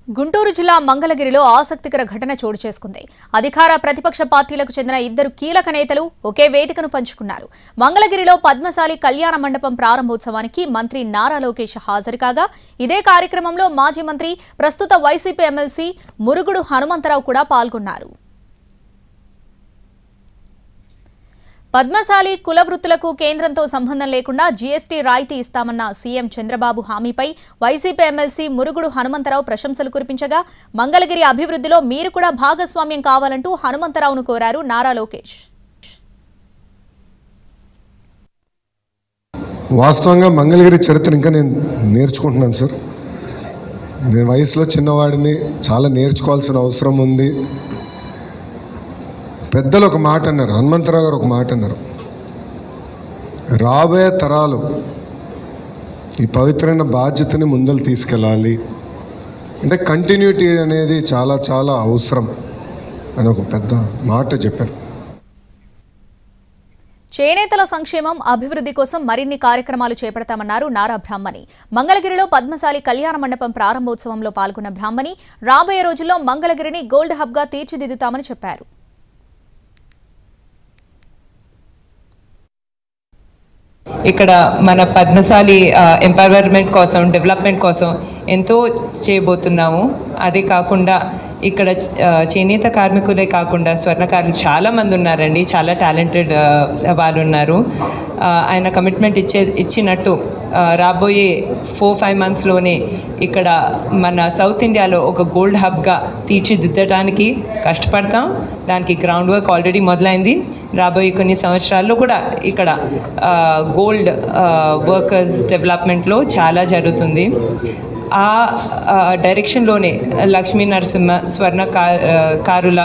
గుంటూరు జిల్లా మంగళగిరిలో ఆసక్తికర ఘటన చోటు చేసుకుంది. అధికార ప్రతిపక్ష పార్టీలకు చెందిన ఇద్దరు కీలక నేతలు ఒకే వేదికను పంచుకున్నారు. మంగళగిరిలో పద్మశాలి కళ్యాణ మండపం ప్రారంభోత్సవానికి మంత్రి నారా లోకేష్ హాజరు కాగా, ఇదే కార్యక్రమంలో మాజీ మంత్రి, ప్రస్తుత వైసీపీ ఎమ్మెల్సీ మురుగుడు హనుమంతరావు కూడా పాల్గొన్నారు. పద్మశాలి కుల వృత్తులకు కేంద్రంతో సంబంధం లేకుండా జీఎస్టీ రాయితీ ఇస్తామన్న సీఎం చంద్రబాబు హామీపై వైసీపీ ఎమ్మెల్సీ మురుగుడు హనుమంతరావు ప్రశంసలు కురిపించగా, మంగళగిరి అభివృద్ధిలో మీరు కూడా భాగస్వామ్యం కావాలంటూ హనుమంతరావును కోరారు నారా లోకేష్. వాస్తవంగా మంగళగిరి చరిత్ర ఇంకా నేను నేర్చుకుంటున్నాను సార్. నేను వయసులో చిన్నవాడిని, చాలా నేర్చుకోవాల్సిన అవసరం ఉంది. పెద్దలు ఒక మాట అన్నారు, హనుమంతరావు గారు ఒక మాట అన్నారు, రాబోయే తరాలు ఈ పవిత్రమైన బాధ్యతని ముందలు తీసుకెళ్ళాలి అంటే కంటిన్యూటీ అనేది చాలా చాలా అవసరం అని ఒక పెద్ద మాట చెప్పారు. చేనేతల సంక్షేమం, అభివృద్ధి కోసం మరిన్ని కార్యక్రమాలు చేపడతామన్నారు నారా బ్రాహ్మణి. మంగళగిరిలో పద్మశాలి కళ్యాణ మండపం ప్రారంభోత్సవంలో పాల్గొన్న బ్రాహ్మణి, రాబోయే రోజుల్లో మంగళగిరిని గోల్డ్ హబ్గా తీర్చిదిద్దుతామని చెప్పారు. ఇక్కడ మన పద్మశాలి ఎంపవర్మెంట్ కోసం, డెవలప్మెంట్ కోసం ఎంతో చేయబోతున్నాము. అదే కాకుండా ఇక్కడ చేనేత కార్మికులే కాకుండా స్వర్ణకారులు చాలామంది ఉన్నారండి, చాలా టాలెంటెడ్ వాళ్ళు ఉన్నారు. ఆయన కమిట్మెంట్ ఇచ్చినట్టు రాబోయే 4-5 మంత్స్లోనే ఇక్కడ మన సౌత్ ఇండియాలో ఒక గోల్డ్ హబ్గా తీర్చిదిద్దడానికి కష్టపడతాం. దానికి గ్రౌండ్ వర్క్ ఆల్రెడీ మొదలైంది. రాబోయే కొన్ని సంవత్సరాల్లో కూడా ఇక్కడ గోల్డ్ వర్కర్స్ డెవలప్మెంట్లో చాలా జరుగుతుంది. ఆ డైరెక్షన్లోనే లక్ష్మీ నరసింహ స్వర్ణకారుల